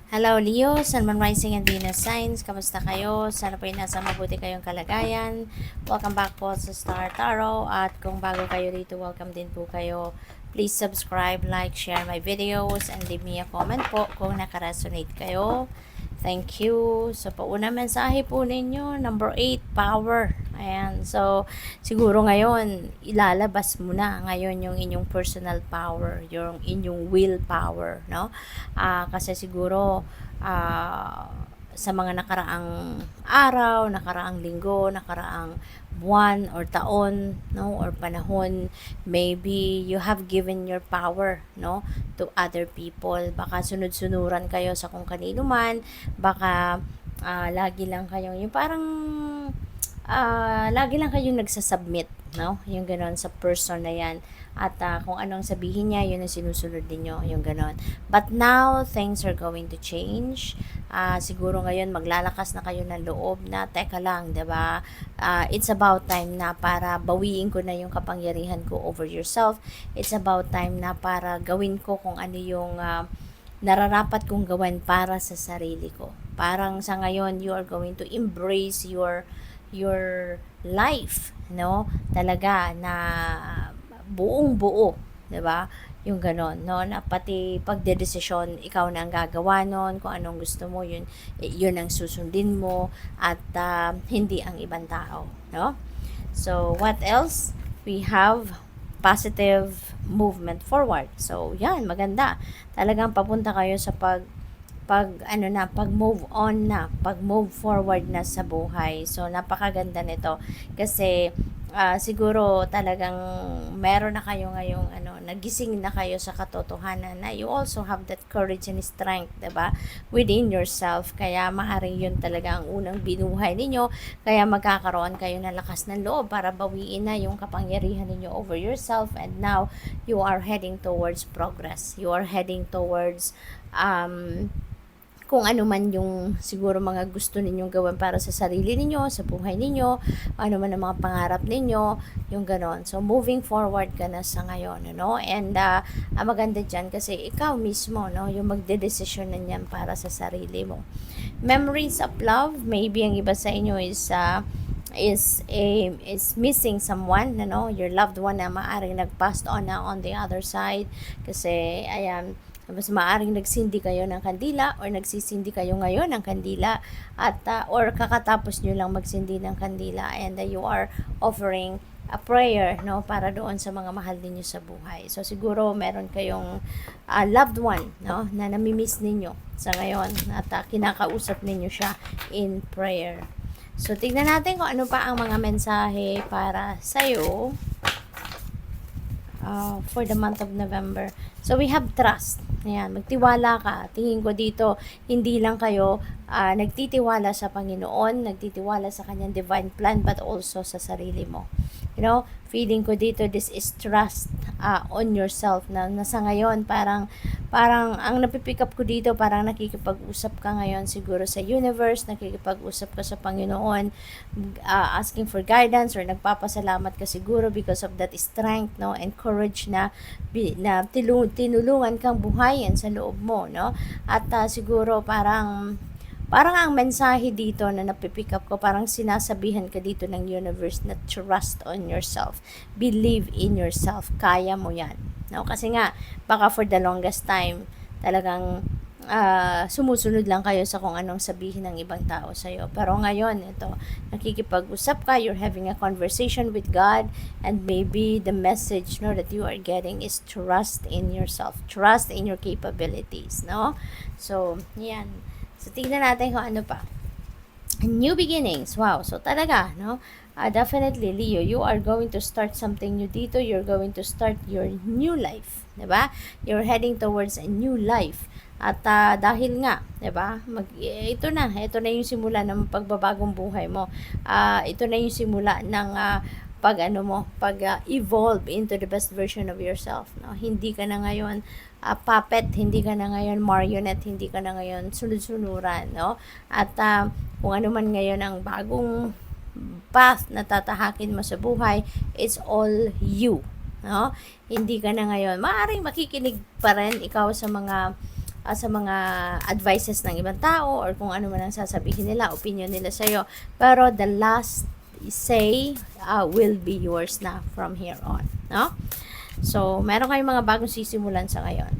Hello Leo, Sun, Moon Rising and Venus Signs. Kamusta kayo? Sana po ay nasa mabuti kayong kalagayan. Welcome back po sa Star Tarot. At kung bago kayo dito, welcome din po kayo. Please subscribe, like, share my videos, and leave me a comment po kung nakaresonate kayo. Thank you. So, pauna mensahe po ninyo, number 8, power. Ayan. So, siguro ngayon, ilalabas mo na ngayon yung inyong personal power, yung inyong willpower, no? Kasi siguro, sa mga nakaraang araw, nakaraang linggo, nakaraang buwan or taon, no, or panahon, maybe you have given your power, no, to other people. Baka sunod-sunuran kayo sa kung kanino man, baka lagi lang kayong yung parang lagi lang kayong nagsasubmit, no? Yung ganon sa person na yan. At kung anong sabihin niya, yun ang sinusunod ninyo, yung ganon. But now, things are going to change. Siguro ngayon, maglalakas na kayo ng loob na, teka lang, diba? It's about time na para bawiin ko na yung kapangyarihan ko over yourself. It's about time na para gawin ko kung ano yung nararapat kong gawin para sa sarili ko. Parang sa ngayon, you are going to embrace your life, no? Talaga na buong buo, 'di ba? Yung ganon, no? Na pati pagdedesisyon, ikaw na ang gagawa nun, kung anong gusto mo, yun ang susundin mo, at hindi ang ibang tao, no? So, what else? We have positive movement forward. So, yan, maganda. Talagang papunta kayo sa pag move on na, pag move forward na sa buhay. So napakaganda nito kasi siguro talagang meron na kayo ngayong nagising na kayo sa katotohanan na you also have that courage and strength, 'di ba? Within yourself. Kaya maaring yun talaga ang unang binuhay ninyo, kaya magkakaroon kayo ng lakas ng loob para bawiin na yung kapangyarihan ninyo over yourself, and now you are heading towards progress. You are heading towards kung ano man yung siguro mga gusto ninyong gawin para sa sarili ninyo, sa buhay ninyo, ano man ang mga pangarap ninyo, yung ganon. So, moving forward ka na sa ngayon, no? And, maganda dyan kasi ikaw mismo, no? Yung magdedesisyon na yan para sa sarili mo. Memories of love, maybe ang iba sa inyo is missing someone, your loved one na maaring nag-passed on na on the other side. Kasi, ayan, mas maaring nagsindi kayo ng kandila or nagsisindi kayo ngayon ng kandila at or kakatapos nyo lang magsindi ng kandila, and you are offering a prayer, no, para doon sa mga mahal ninyo sa buhay. So siguro meron kayong loved one, no, na namimiss ninyo sa ngayon at kinakausap ninyo siya in prayer. So tignan natin kung ano pa ang mga mensahe para sa'yo for the month of November. So we have trust. Ayan, magtiwala ka. Tingin ko dito, hindi lang kayo nagtitiwala sa Panginoon, nagtitiwala sa kanyang divine plan, but also sa sarili mo. Feeling ko dito, this is trust on yourself na nasa ngayon, parang ang napipick up ko dito, parang nakikipag-usap ka ngayon siguro sa universe, nakikipag-usap ka sa Panginoon, asking for guidance, or nagpapasalamat ka siguro because of that strength, no, and courage na tinulungan kang buhayin sa loob mo, no? At siguro parang ang mensahe dito na napipick up ko, parang sinasabihan ka dito ng universe na trust on yourself. Believe in yourself. Kaya mo yan. No? Kasi nga, baka for the longest time, talagang sumusunod lang kayo sa kung anong sabihin ng ibang tao sa'yo. Pero ngayon, ito, nakikipag-usap ka, you're having a conversation with God, and maybe the message, no, that you are getting is trust in yourself. Trust in your capabilities, no? So, yan. So, tignan natin kung ano pa. New beginnings. Wow. So, talaga, no? Definitely, Leo, you are going to start something new dito. You're going to start your new life. Diba? You're heading towards a new life. At dahil nga, diba? Ito na yung simula ng pagbabagong buhay mo. Ito na yung simula ng pag-evolve into the best version of yourself, no? Hindi ka na ngayon puppet, hindi ka na ngayon marionette, hindi ka na ngayon sunod-sunuran, no? At kung ano man ngayon ang bagong path na tatahakin mo sa buhay, it's all you, no? Hindi ka na ngayon, maaaring makikinig pa rin ikaw sa mga sa mga advices ng ibang tao or kung ano man ang sasabihin nila, opinion nila sa'yo. Pero the last say will be yours na from here on, no? So, meron kayong mga bagong sisimulan sa ngayon.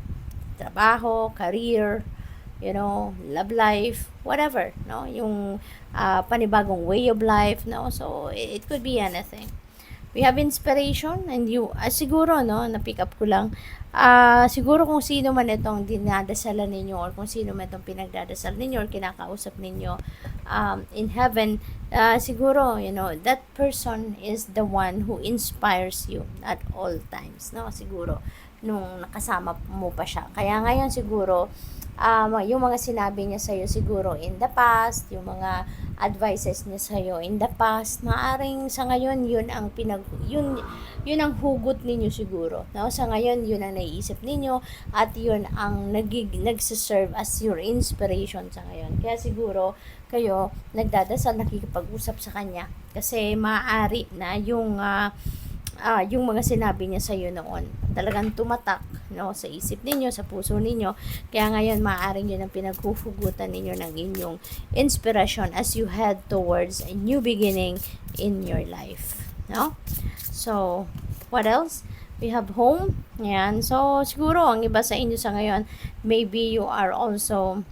Trabaho, career, love life, whatever, no? Yung panibagong way of life, no? So, it could be anything. We have inspiration and you, siguro, no, na-pick up ko lang, siguro kung sino man itong dinadasalan ninyo or kung sino man itong pinagdadasal ninyo or kinakausap ninyo in heaven, siguro, that person is the one who inspires you at all times, no? Siguro, nung nakasama mo pa siya. Kaya ngayon siguro, yung mga sinabi niya sa'yo siguro in the past, yung mga advices niya sa'yo in the past, maaring sa ngayon yun ang yun ang hugot ninyo siguro, no? Sa ngayon yun ang naiisip ninyo at yun ang nagsiserve as your inspiration sa ngayon. Kaya siguro kayo nagdadasal, nakikipag-usap sa kanya kasi maaari na yung mga sinabi niya sa iyo noon talagang tumatak, no, sa isip ninyo, sa puso ninyo. Kaya ngayon maaaring yun ang pinaghuhugutan ninyo ng inyong inspiration as you head towards a new beginning in your life, no? So, what else? We have home. Yan. So, siguro ang iba sa inyo sa ngayon, maybe you are also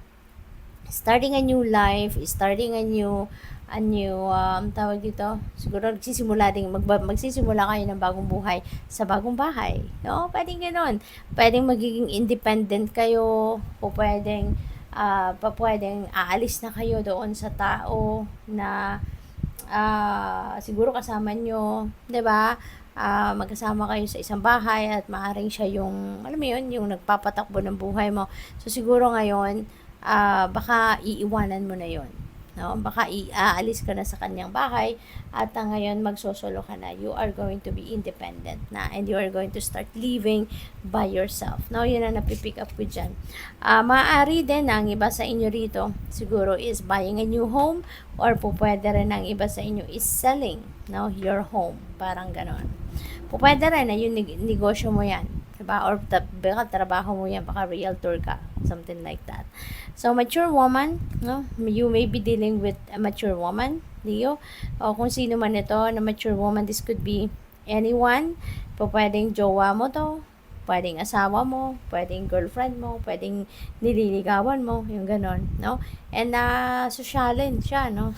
starting a new life, starting a new tawag dito, siguro magsisimula kayo ng bagong buhay sa bagong bahay, no? Pwedeng ganoon, pwedeng magiging independent kayo, o pwedeng aalis na kayo doon sa tao na siguro kasama nyo, 'di ba? Magkasama kayo sa isang bahay at maaring siya yung, alam mo yun, yung nagpapatakbo ng buhay mo. So siguro ngayon, baka iiwanan mo na yon, no? Baka aalis ka na sa kanyang bahay at ngayon magsosolo ka na. You are going to be independent na and you are going to start living by yourself. Now, yun ang napipick up ko dyan. Maaari din na ang iba sa inyo rito siguro is buying a new home or pwede rin ang iba sa inyo is selling, no, your home. Parang ganon. Pwede rin na yung negosyo mo yan, diba? Or baka trabaho mo yan, baka realtor ka, something like that. So, mature woman, no? You may be dealing with a mature woman, Leo. O kung sino man ito na mature woman, this could be anyone. Pwedeng jowa mo to, pwedeng asawa mo, pwedeng girlfriend mo, pwedeng nililigawan mo, yung ganon, no? And sosyalin siya, no?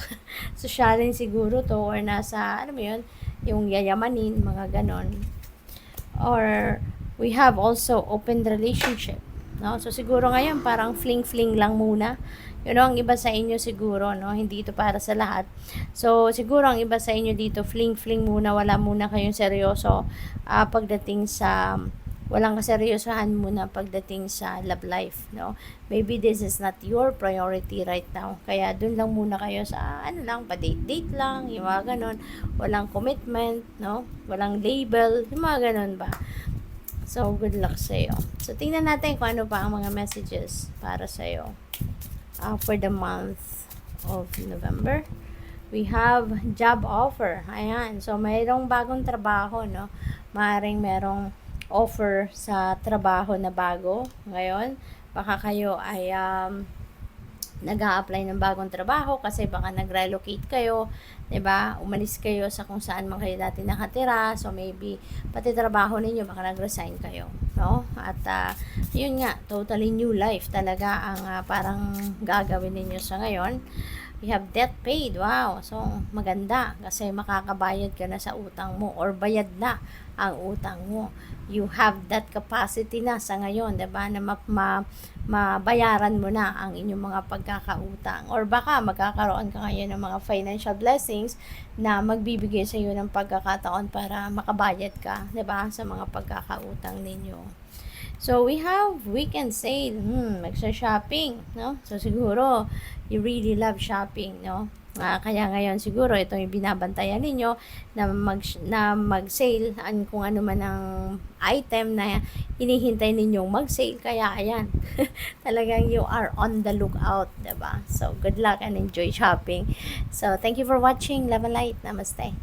Sosyalin siguro to, or nasa, alam mo yun, yung yayamanin, mga ganon. Or we have also open relationship, no? So siguro ngayon parang fling-fling lang muna. Ang iba sa inyo siguro, no, hindi ito para sa lahat. So siguro ang iba sa inyo dito fling-fling muna, wala muna kayong seryoso pagdating sa walang kaseryosohan muna pagdating sa love life, no? Maybe this is not your priority right now. Kaya dun lang muna kayo sa pa-date-date lang, yung mga ganon. Walang commitment, no? Walang label, yung mga ganon ba? So, good luck sa'yo. So, tingnan natin kung ano pa ang mga messages para sa'yo for the month of November. We have job offer. Ayan. So, mayroong bagong trabaho, no? Maaaring merong offer sa trabaho na bago ngayon. Baka kayo ay nag-a-apply ng bagong trabaho kasi baka nag-relocate kayo, 'di ba? Umalis kayo sa kung saan man kayo dati nakatira. So maybe pati trabaho ninyo baka nag-resign kayo, no? At yun nga, totally new life talaga ang parang gagawin ninyo sa ngayon. We have debt paid. Wow. So, maganda kasi makakabayad ka na sa utang mo or bayad na ang utang mo. You have that capacity na sa ngayon, 'di ba? Na mabayaran mo na ang inyong mga pagkakautang. Or baka magkakaroon ka ngayon ng mga financial blessings na magbibigay sa iyo ng pagkakataon para makabayad ka, 'di ba? Sa mga pagkakautang ninyo. So, we have weekend sale. Magsa-shopping, no? So, siguro, you really love shopping, no? Kaya ngayon, siguro, ito yung binabantayan ninyo na mag-sale kung ano man ang item na hinihintay ninyong mag-sale. Kaya, ayan, talagang you are on the lookout, diba? So, good luck and enjoy shopping. So, thank you for watching. Love and light. Namaste.